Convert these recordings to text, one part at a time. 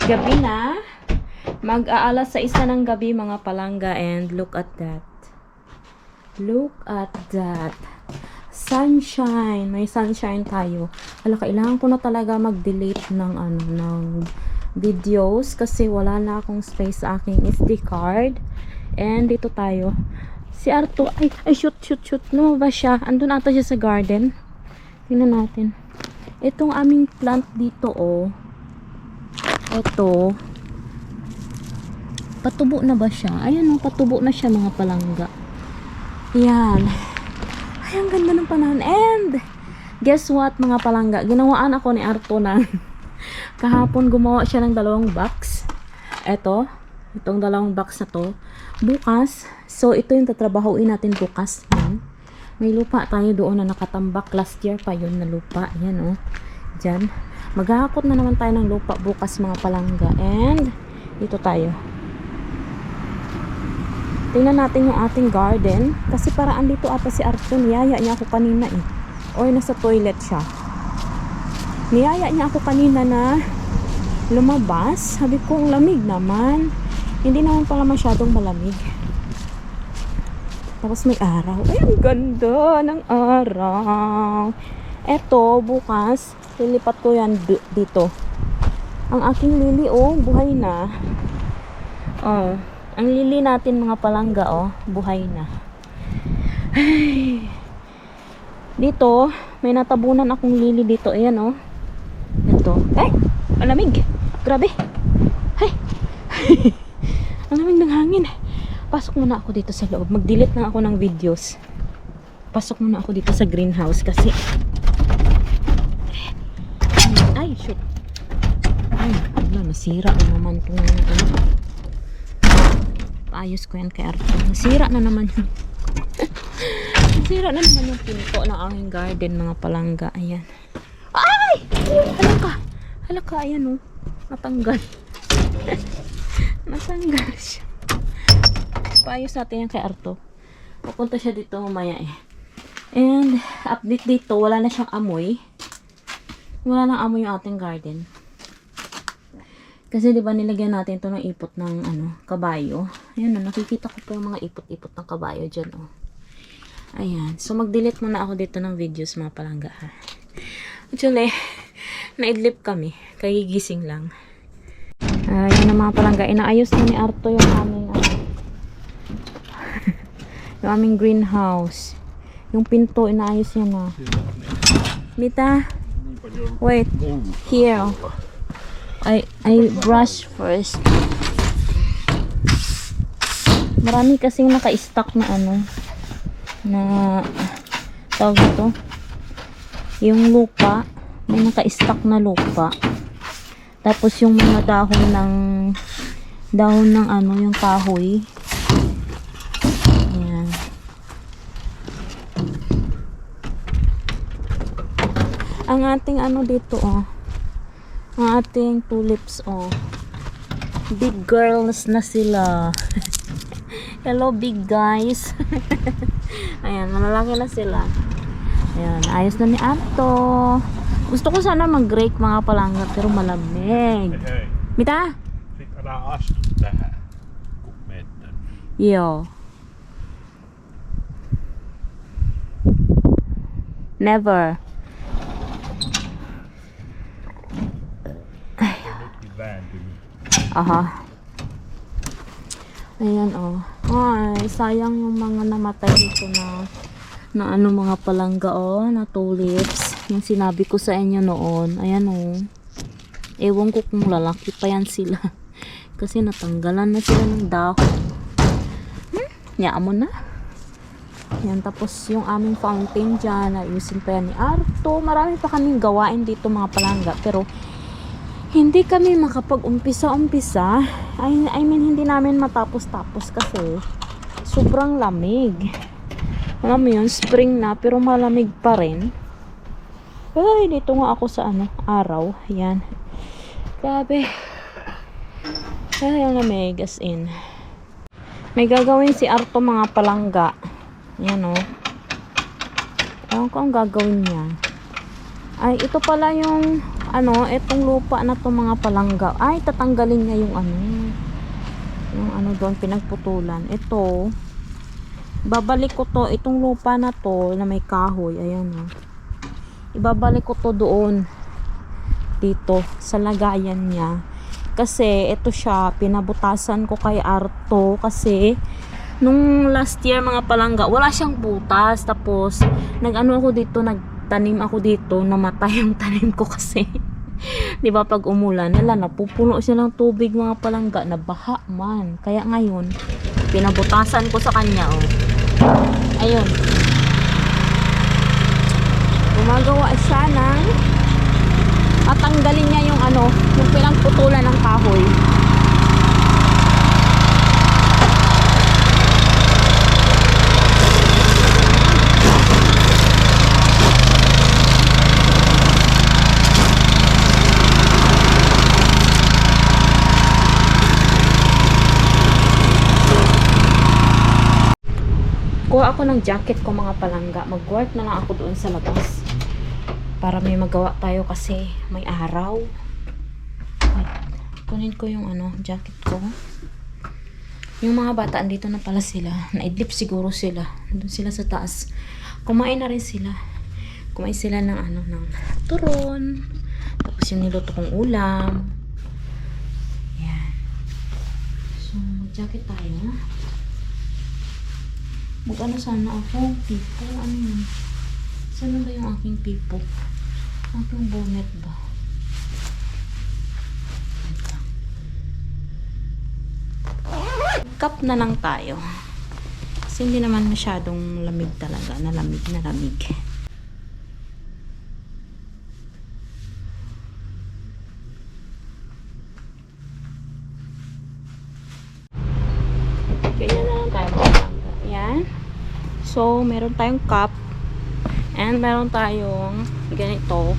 Gabi na. Mag-aalas sa isa ng gabi mga palangga, and look at that. Look at that. Sunshine. May sunshine tayo. Hala, kailangan ko na talaga mag-delete ng videos kasi wala na akong space sa aking SD card. And dito tayo. Si Arto, ay shoot. Lumabas siya. Andun ata siya sa garden. Tingnan natin. Itong aming plant dito, oh. Ito. Patubo na ba siya? Ayan, oh, patubo na siya mga palangga. Yan. Ay, ang ganda ng panahon. And, guess what mga palangga? Ginawaan ako ni Arto ng kahapon gumawa siya ng 2 box. Itong 2 box na to. Bukas, so ito yung tatrabahuin natin bukas. Yan. May lupa tayo doon na nakatambak. Last year pa yun na lupa. Yan, oh. Diyan. Maghahakot na naman tayo ng lupa bukas mga palangga. And, dito tayo. Tingnan natin yung ating garden. Kasi paraan dito ata si Arto. Niyaya niya ako kanina eh. Or nasa toilet siya. Niyaya niya ako kanina na lumabas. Sabi ko, ang lamig naman. Hindi naman pala masyadong malamig. Tapos may araw. Ay, ang ganda ng araw. Eto, bukas, lilipat ko yan dito. Ang aking lili, oh, buhay na. Oh, ang lili natin mga palangga, oh, buhay na. Ay. Dito, may natabunan akong lili dito. Ayan, oh. Ito. Ay, malamig. Grabe. Ay. Ang lamig ng hangin. Pasok muna ako dito sa loob. Mag-delete na ako ng videos. Pasok muna ako dito sa greenhouse kasi ay, shoot. Ay, wala, nasira na naman itong paayos ko yan kay Arto. Nasira na naman yun. Nasira na naman yung pinto ng aming garden mga palangga. Ayan. Ay! Hala ka, ayan, oh. Natanggal. Natanggal siya. Paayos natin yan kay Arto. Pupunta siya dito mamaya eh. And update dito, wala na siyang amoy. Wala nang amoy yung ating garden. Kasi 'di ba nilagyan natin 'to ng ipot ng kabayo. Ayan, nakikita ko pa yung mga ipot-ipot ng kabayo diyan, oh. Ayan. So mag-delete muna ako dito ng videos mga palangga, ha. Actually, naidlip kami. Kagigising lang. Ayan ang mga palangga. Inaayos na ni Arto yung aming yung aming greenhouse. Yung pinto, inaayos niya na. Mita, wait. Here. I brush first. Marami kasing naka-stack na na tawag ito. Yung lupa, may naka-stack na lupa. Tapos yung mga dahon ng yung kahoy. Ayan. Ang ating dito, oh. Ang ating tulips, oh. Big girls na sila. Hello, big guys. Ayan, malalaki na sila. Ayan, ayos na ni Arto. Gusto ko sana mag-rake mga palangga, pero malamig. Mitä? Älä astu tähän, kun menet. Joo. Never. Aha. Ayan, oh. Ay, sayang yung mga namatay dito na mga palangga, oh, na tulips. Yung sinabi ko sa inyo noon. Ayan, oh. Ewan ko kung lalaki pa yan sila. Kasi natanggalan na sila ng dahon. Yaan mo na. Yan, tapos yung aming fountain dyan, ayusin pa yan ni Arto. Marami pa kaming gawain dito mga palangga. Pero, hindi kami makapag-umpisa. I mean, hindi namin matapos-tapos kasi sobrang lamig. Alam mo yun, spring na, pero malamig pa rin. Ay, dito nga ako sa araw. Yan. Grabe. Ay, ang lamig as in. May gagawin si Arto mga palangga. Yan, oh. Ewan ko ang gagawin niya. Ay, ito pala yung Etong lupa na to mga palangga. Ay, tatanggalin niya yung doon pinagputulan. Ito, babalik ko to, itong lupa na to na may kahoy, ayan o. Ibabalik ko to doon. Dito, sa lagayan niya. Kasi, ito siya, pinabutasan ko kay Arto kasi nung last year mga palangga, wala siyang butas. Tapos, nagtanim ako dito, namatay ang tanim ko kasi. 'Di ba pag umulan, napupuno siya ng tubig mga palangga, nabaha man. Kaya ngayon, pinabutasan ko sa kanya, oh. Ayun. Gumagawa siya ng tatanggalin niya yung yung pinagputulan ng kahoy. Kuha ako ng jacket ko mga palangga. Mag-work na lang ako doon sa labas. Para may magawa tayo kasi may araw. Wait, kunin ko yung jacket ko. Yung mga bata, andito na pala sila. Naidlip siguro sila. Doon sila sa taas. Kumain na rin sila. Kumain sila ng ng turon. Tapos yung niluto kong ulam. Yan. So, mag-jacket tayo. Sana ako, pipo, yun? Saan ba yung aking pipo? Aking bonnet ba? Cup na lang tayo. Kasi hindi naman masyadong lamig talaga. Nalamig na lamig. Ganyan na lang tayo. Yan. So, meron tayong cup. And meron tayong ganito.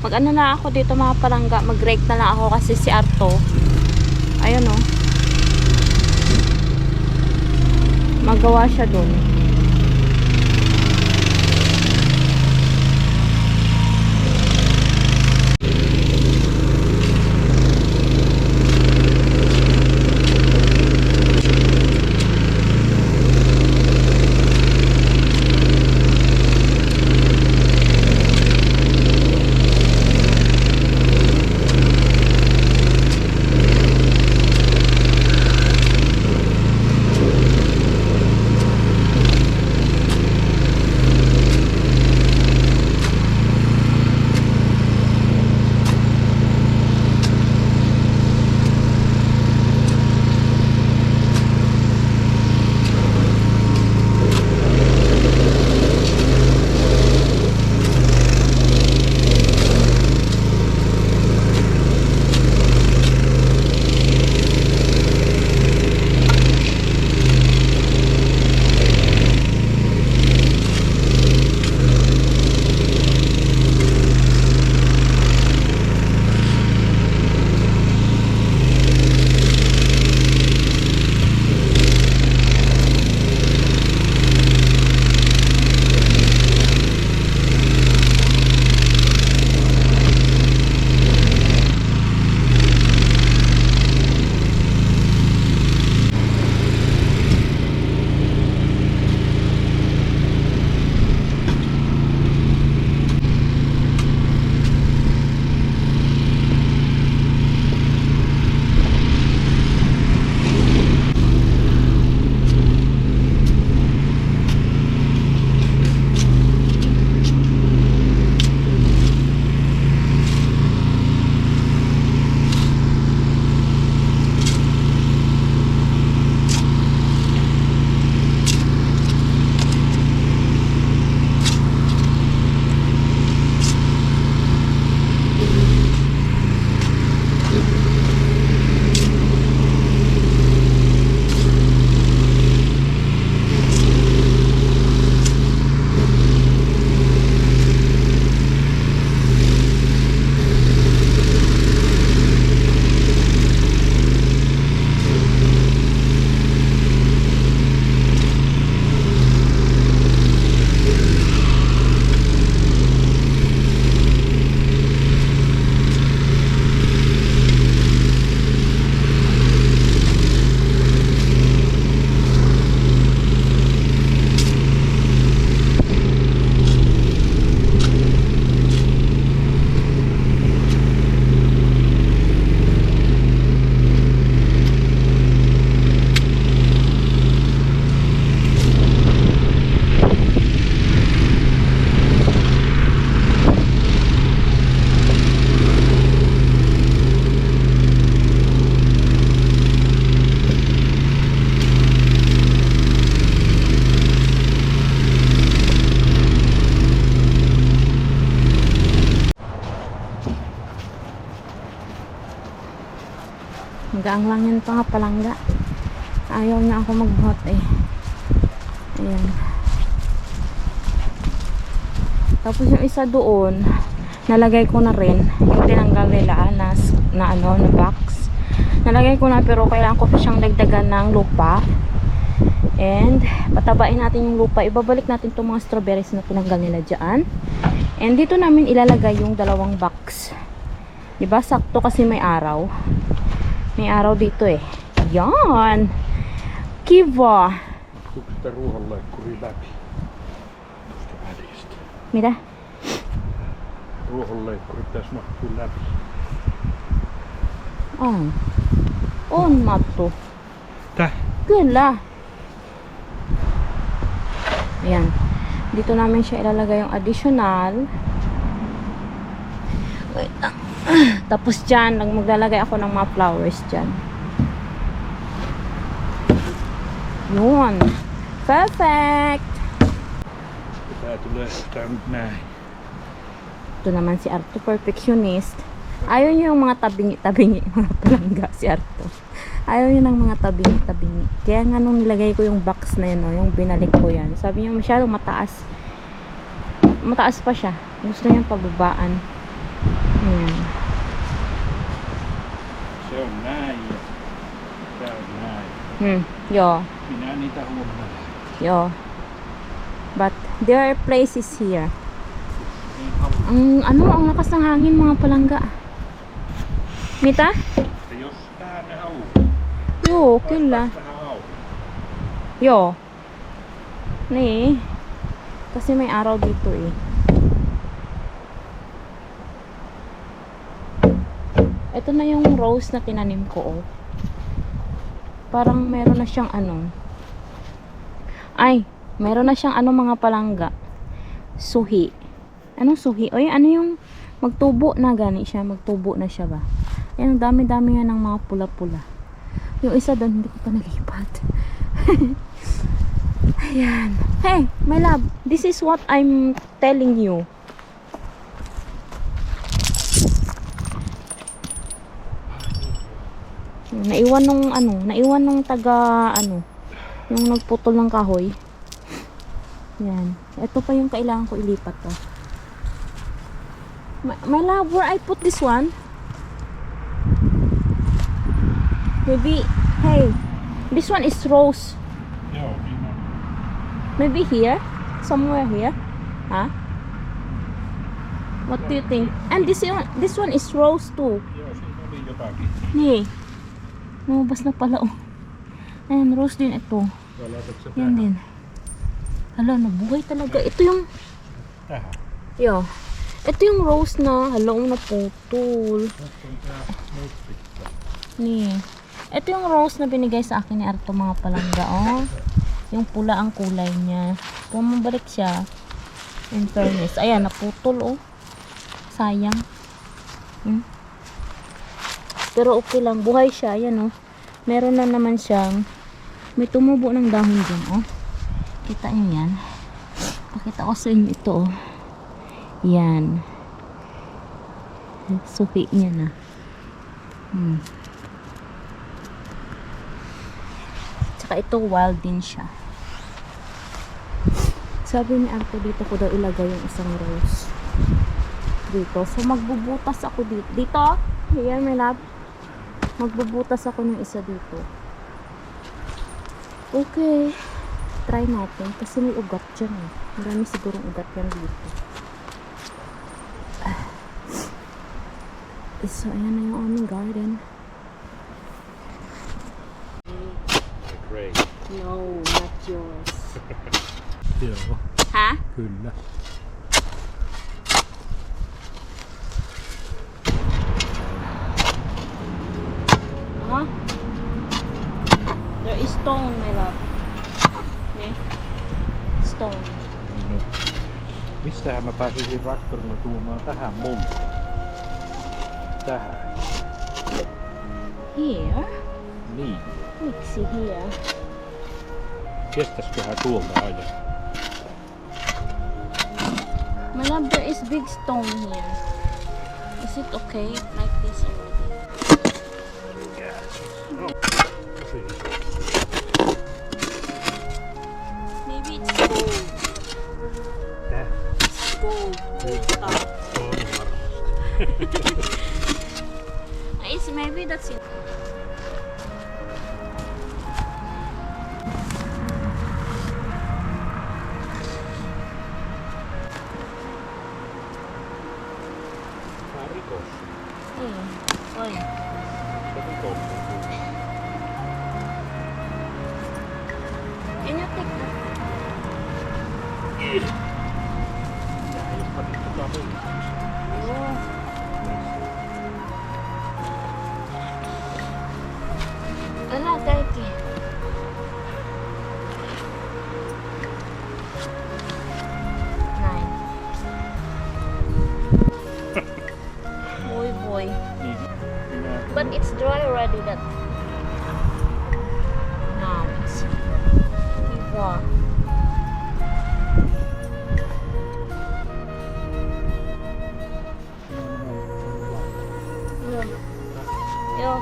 Mag-ano na ako dito mga palangga. Mag-break na lang ako kasi si Arto. Ayun o. Magawa siya dun. Hanggang lang yun pa nga palangga. Ayaw na ako magbuhat eh. Ayan. Tapos yung isa doon, nalagay ko na rin yung tinanggal nila na box. Nalagay ko na, pero kailangan ko pa siyang dagdagan ng lupa. And patabain natin yung lupa. Ibabalik natin itong mga strawberries na tinanggal nila dyan. And dito namin ilalagay yung dalawang box. Diba? Sakto kasi may araw. May araw dito eh. Yan! Kiva! Mahtuuko sitä ruohonleikkuri läpi? Tuosta välistä. Mitä? Ruohonleikkuri pitäisi mahtua läpi. On mattu. Täh? Kyllä. Ayan. Dito namin siya ilalagay yung additional. Wait lang. Tapos dyan, maglalagay ako ng mga flowers dyan. Yun. Perfect! Tää tulee tää nyt näin. Ito naman si Arto, perfectionist. Ayaw niyo yung mga tabingi-tabingi, mga palangga si Arto. Ayaw niyo ng mga tabingi-tabingi. Kaya nga nung nilagay ko yung box na yun, yung binalik ko yan. Sabi niya masyadong mataas. Mataas pa siya. Gusto niyang pababaan. Ayan. Se on näin ja tää on näin. Yo. Minä niitä huomaan. Yo. But there are places here. Niin haluan. Ang lakas ng hangin mga palangga. Mitä? Että jos tähän ne haluaa. Joo, kyllä. Tähän auki. Yo. Nee. Kasi may araw dito eh. Ito na yung rose na tinanim ko oh. Parang meron na siyang meron na siyang mga palangga. Suhi. Anong suhi? Oy, ano yung magtubo na gani siya? Magtubo na siya ba? Ayan, ang dami-dami nga ng mga pula-pula. Yung isa doon, hindi ko pa nalipat. Ayan. Hey, my love, this is what I'm telling you. Naiwan nung taga yung nagputol ng kahoy. Yan. Ito pa yung kailangan ko ilipat to. My love, where I put this one? Maybe, hey, this one is rose. Joo, niin on. Maybe here? Somewhere here? Huh? What do you think? And this one is rose too. Joo, siinä oli jotakin. Niin. Lumabas na pala oh. Ayan, rose din ito. Ja laitatko se Yan tähän? din. Hala, nabuhay talaga. Ito yung, Tähän. yo. Ito yung rose na, hala, naputol. Tässä on tää mustikka. Ni. Ito yung rose na binigay sa akin ni Arto mga palangga, oh. Yung pula ang kulay niya. Pumabalik siya. In fairness. Ayan, naputol, oh. Sayang. Pero okay lang. Buhay siya. Ayan, oh. Meron na naman siyang, may tumubo ng dahon dyan, oh. Kita nyo yan. Pakita ko sa inyo ito, oh. Yan. Suki niya na. Tsaka ito wild din siya. Sabi ni Arto dito ko daw ilagay yung isang rose. Dito. So magbubutas ako dito. Dito? Here, my love. Magbubutas ako ng isa dito. Okay. Try natin. Kasi may ugat dyan eh. Marami sigurong ugat yan dito. So, ayan na yung aming garden. Great. No, not yours. Joo, Ha? kyllä. Huh? There is stone, my love. Okay? Stone. No, mistähän mä pääsisin traktorilla tuomaan tähän mun? Tähän. Here? Niin. Miksi here? Kestäisiköhän tuolta ajaa? My love, there is big stone here. Is it okay like this already? Yes. Can you take that? Ayos pa dito sa amin. Oh. Ala, kaki. Nine. Boy. But it's dry already. That. Now it's. Diba? Yo.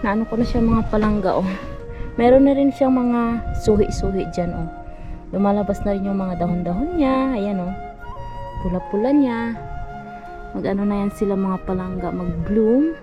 Naano ko na siya mga palangga oh. Meron na rin siyang mga suhi-suhi dyan oh. Lumalabas na rin yung mga dahon-dahon niya. Ayan oh. Pula-pula niya. Mag-ano na yan sila mga palangga, mag-bloom.